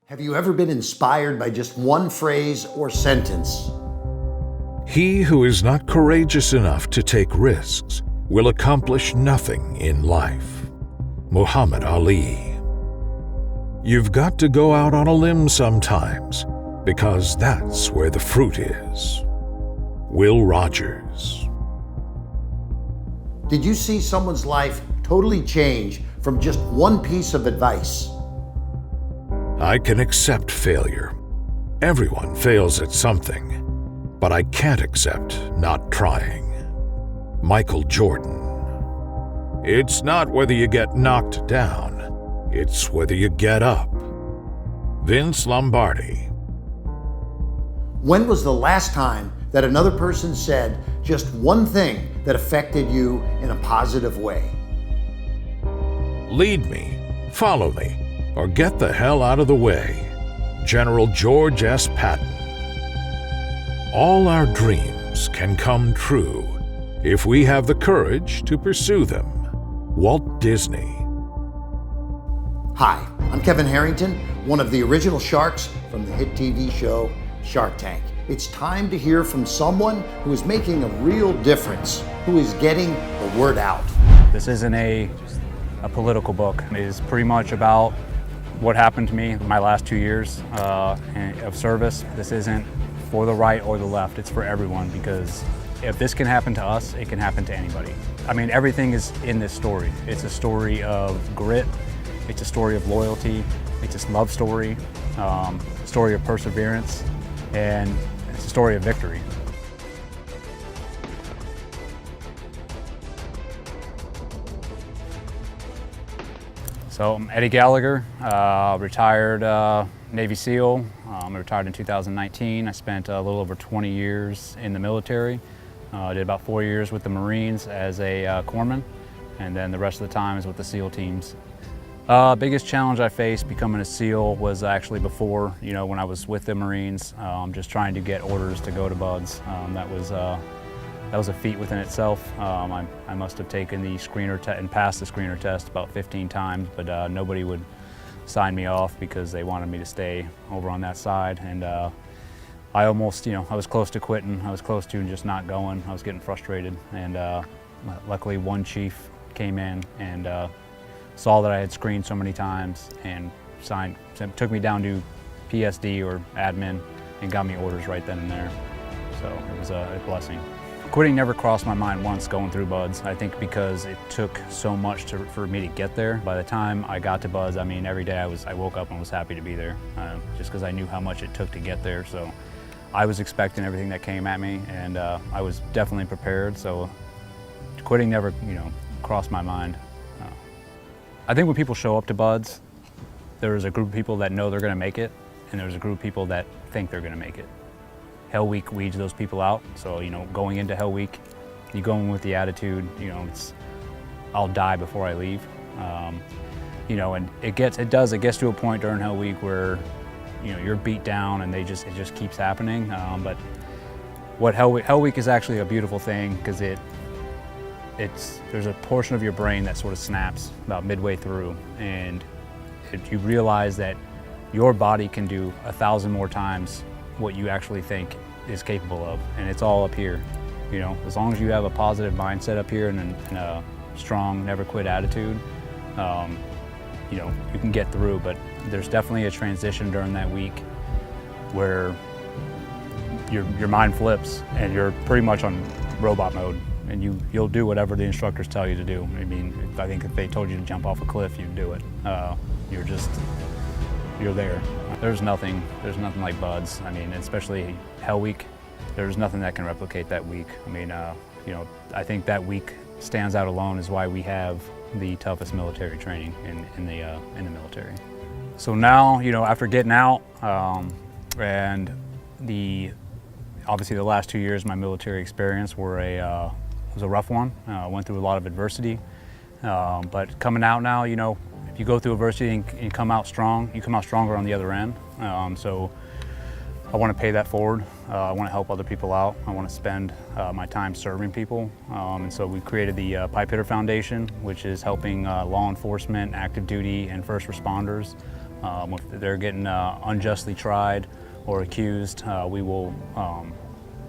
Have you ever been inspired by just one phrase or sentence? He who is not courageous enough to take risks will accomplish nothing in life. Muhammad Ali. You've got to go out on a limb sometimes, because that's where the fruit is. Will Rogers. Did you see someone's life totally change from just one piece of advice? I can accept failure. Everyone fails at something, but I can't accept not trying. Michael Jordan. It's not whether you get knocked down, it's whether you get up. Vince Lombardi. When was the last time that another person said just one thing that affected you in a positive way? Lead me, follow me, or get the hell out of the way. General George S. Patton. All our dreams can come true if we have the courage to pursue them. Walt Disney. Hi, I'm Kevin Harrington, one of the original sharks from the hit TV show Shark Tank. It's time to hear from someone who is making a real difference, who is getting the word out. This isn't a political book. It is pretty much about what happened to me my last 2 years of service. This isn't for the right or the left, it's for everyone, because if this can happen to us, it can happen to anybody. I mean, everything is in this story. It's a story of grit, it's a story of loyalty, it's a love story, a story of perseverance, and it's a story of victory. So I'm Eddie Gallagher, retired Navy SEAL. I retired in 2019. I spent a little over 20 years in the military. I did about 4 years with the Marines as a corpsman, and then the rest of the time is with the SEAL teams. Biggest challenge I faced becoming a SEAL was actually before, when I was with the Marines, just trying to get orders to go to BUD/S. That was a feat within itself. I must have taken the screener test and passed the screener test about 15 times, but nobody would sign me off because they wanted me to stay over on that side. And I almost, I was close to quitting. I was close to just not going. I was getting frustrated. And luckily one chief came in and saw that I had screened so many times and took me down to PSD or admin and got me orders right then and there. So it was a blessing. Quitting never crossed my mind once going through BUD/S. I think because it took so much for me to get there. By the time I got to BUD/S, I mean, every day I woke up and was happy to be there, just because I knew how much it took to get there. So I was expecting everything that came at me, and I was definitely prepared. So quitting never, crossed my mind. I think when people show up to BUD/S, there's a group of people that know they're going to make it, and there's a group of people that think they're going to make it. Hell Week weeds those people out. So, going into Hell Week, you go in with the attitude, it's, I'll die before I leave. And it gets to a point during Hell Week where, you're beat down and it just keeps happening. But what Hell Week is actually a beautiful thing, because there's a portion of your brain that sort of snaps about midway through, and you realize that your body can do 1,000 more times what you actually think is capable of, and it's all up here. As long as you have a positive mindset up here and a strong, never quit attitude, you can get through. But there's definitely a transition during that week where your mind flips and you're pretty much on robot mode, and you'll do whatever the instructors tell you to do. I mean, I think if they told you to jump off a cliff, you'd do it. You're there. There's nothing like BUD/S. I mean, especially Hell Week, there's nothing that can replicate that week. I mean, I think that week stands out alone is why we have the toughest military training in the military. So now, after getting out, and obviously the last 2 years of my military experience was a rough one. Went through a lot of adversity, but coming out now, if you go through adversity and you come out strong, you come out stronger on the other end. So I want to pay that forward. I want to help other people out. I want to spend my time serving people. And so we created the Pipe Hitter Foundation, which is helping law enforcement, active duty, and first responders If they're getting unjustly tried or accused, we will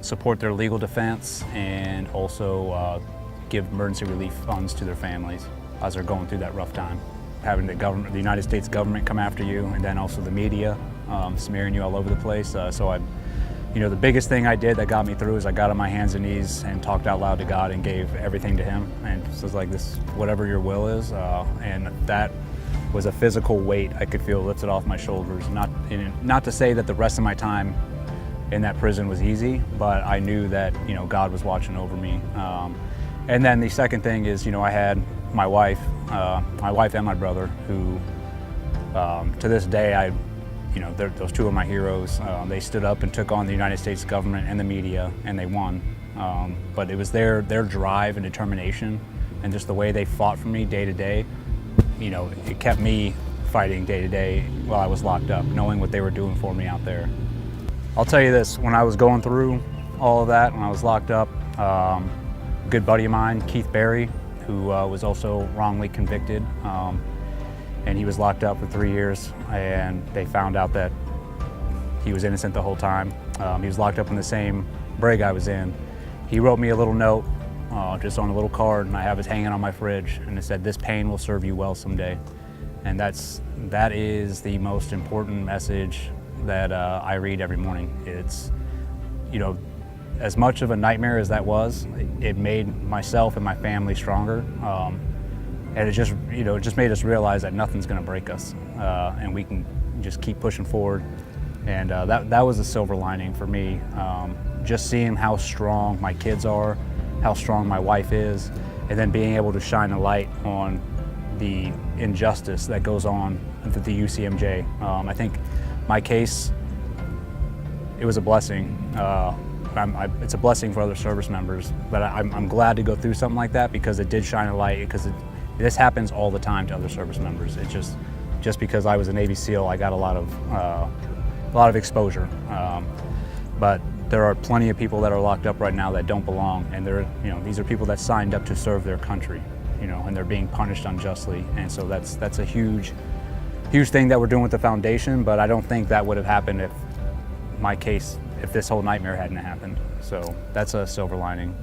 support their legal defense and also give emergency relief funds to their families as they're going through that rough time. Having the United States government come after you, and then also the media smearing you all over the place. The biggest thing I did that got me through is I got on my hands and knees and talked out loud to God and gave everything to Him. And so it's like, this, whatever your will is, and that was a physical weight I could feel lifted off my shoulders. Not to say that the rest of my time in that prison was easy, but I knew that God was watching over me. And then the second thing is, I had my wife and my brother, who to this day those two are my heroes. They stood up and took on the United States government and the media, and they won. But it was their drive and determination, and just the way they fought for me day to day. It kept me fighting day to day while I was locked up, knowing what they were doing for me out there. I'll tell you this, when I was going through all of that, when I was locked up, a good buddy of mine, Keith Berry, who was also wrongly convicted, and he was locked up for 3 years, and they found out that he was innocent the whole time. He was locked up in the same brig I was in. He wrote me a little note, just on a little card, and I have it hanging on my fridge, and it said, "This pain will serve you well someday." And that is the most important message that I read every morning. It's, as much of a nightmare as that was, it made myself and my family stronger. And it just made us realize that nothing's gonna break us, and we can just keep pushing forward. And that was a silver lining for me. Just seeing how strong my kids are, how strong my wife is, and then being able to shine a light on the injustice that goes on at the UCMJ. I think my case, it was a blessing. It's a blessing for other service members, but I'm glad to go through something like that, because it did shine a light, because this happens all the time to other service members. It's just because I was a Navy SEAL, I got a lot of exposure. But there are plenty of people that are locked up right now that don't belong, and these are people that signed up to serve their country, and they're being punished unjustly. And so that's a huge thing that we're doing with the foundation. But I don't think that would have happened if this whole nightmare hadn't happened. So that's a silver lining.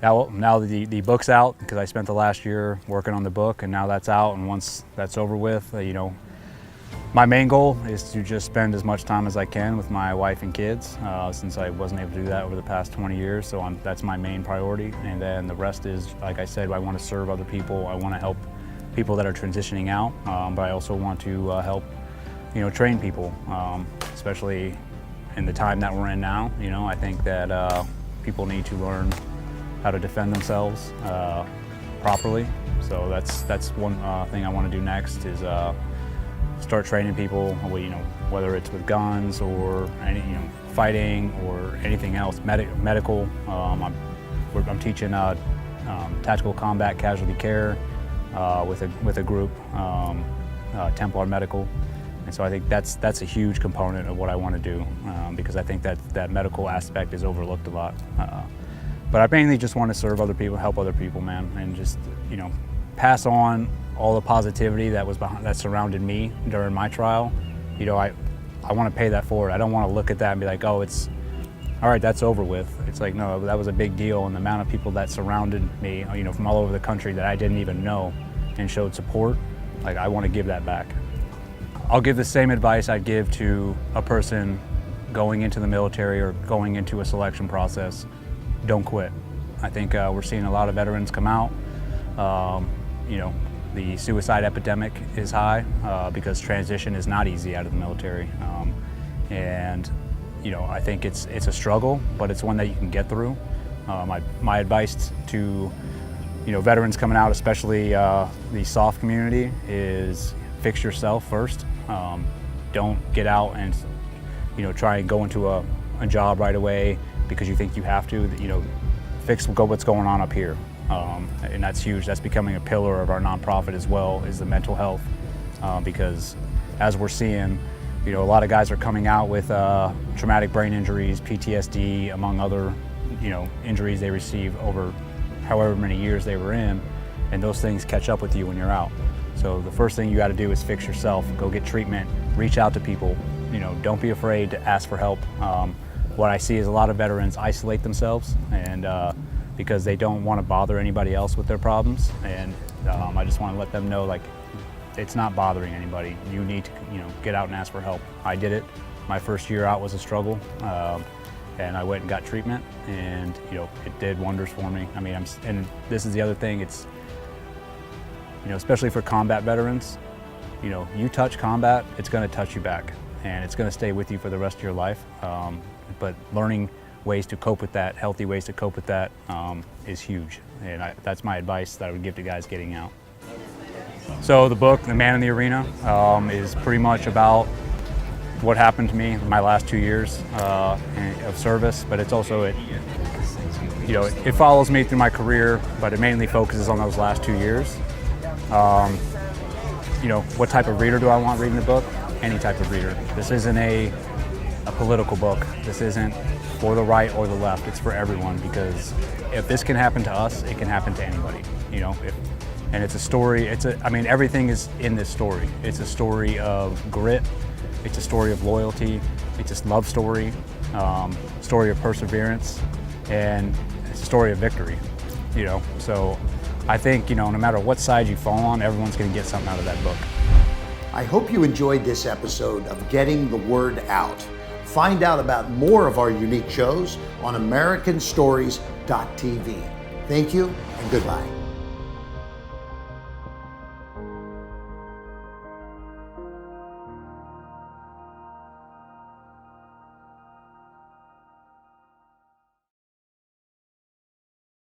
Now the book's out, because I spent the last year working on the book, and now that's out. And once that's over with, my main goal is to just spend as much time as I can with my wife and kids, since I wasn't able to do that over the past 20 years. So that's my main priority. And then the rest is, like I said, I want to serve other people. I want to help people that are transitioning out, but I also want to help, train people, especially in the time that we're in now. I think that people need to learn how to defend themselves properly. So that's one thing I want to do next, is start training people, whether it's with guns or fighting or anything else, medical. I'm teaching tactical combat casualty care with a group, Templar Medical. And so I think that's a huge component of what I want to do, because I think that medical aspect is overlooked a lot. But I mainly just want to serve other people, help other people, man, and just pass on all the positivity that surrounded me during my trial. I want to pay that forward. I don't want to look at that and be like, oh, it's all right, that's over with. It's like, no, that was a big deal, and the amount of people that surrounded me, from all over the country that I didn't even know, and showed support, like, I want to give that back. I'll give the same advice I'd give to a person going into the military or going into a selection process. Don't quit. I think we're seeing a lot of veterans come out. The suicide epidemic is high because transition is not easy out of the military. I think it's a struggle, but it's one that you can get through. My advice to veterans coming out, especially the soft community, is fix yourself first. Don't get out and try and go into a job right away because you think you have to. Fix what's going on up here, and that's huge. That's becoming a pillar of our nonprofit as well, is the mental health, because as we're seeing, a lot of guys are coming out with traumatic brain injuries, PTSD, among other injuries they receive over however many years they were in, and those things catch up with you when you're out. So the first thing you got to do is fix yourself, go get treatment, reach out to people. Don't be afraid to ask for help. What I see is a lot of veterans isolate themselves, and because they don't want to bother anybody else with their problems. And I just want to let them know, like, it's not bothering anybody. You need to, get out and ask for help. I did it. My first year out was a struggle, and I went and got treatment, and it did wonders for me. I mean, and this is the other thing. It's especially for combat veterans. You touch combat, it's going to touch you back, and it's going to stay with you for the rest of your life. But learning ways to cope with that, healthy ways to cope with that, is huge. And that's my advice that I would give to guys getting out. So the book, The Man in the Arena, is pretty much about what happened to me in my last 2 years of service, but it's also, it follows me through my career, but it mainly focuses on those last 2 years. What type of reader do I want reading the book? Any type of reader. This isn't a political book. This isn't for the right or the left. It's for everyone, because if this can happen to us, it can happen to anybody. And it's a story. Everything is in this story. It's a story of grit. It's a story of loyalty. It's a love story, story of perseverance, and it's a story of victory. So I think no matter what side you fall on, everyone's going to get something out of that book. I hope you enjoyed this episode of Getting the Word Out. Find out about more of our unique shows on AmericanStories.tv. Thank you and goodbye.